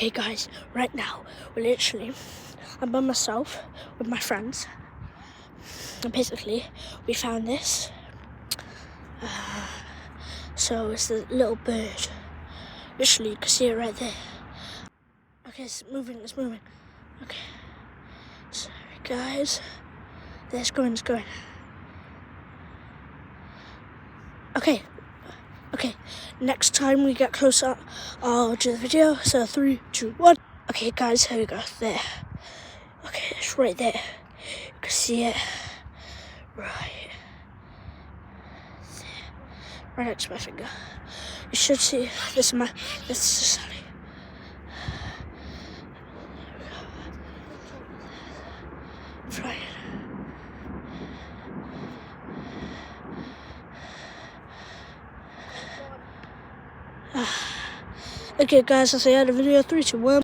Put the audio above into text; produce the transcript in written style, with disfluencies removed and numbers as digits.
Okay guys, right now, I'm by myself with my friends. And basically, we found this. So it's a little bird. Literally, you can see it right there. Okay, it's moving. Okay. Sorry guys. There, it's going. Okay. Next time we get closer, I'll do the video. So 3, 2, 1. Okay guys, here we go. There. Okay, it's right there. You can see it. Right there. Right next to my finger. You should see this is Sally. Flying. Okay guys, I'll see you in the video. 3, 2, 1.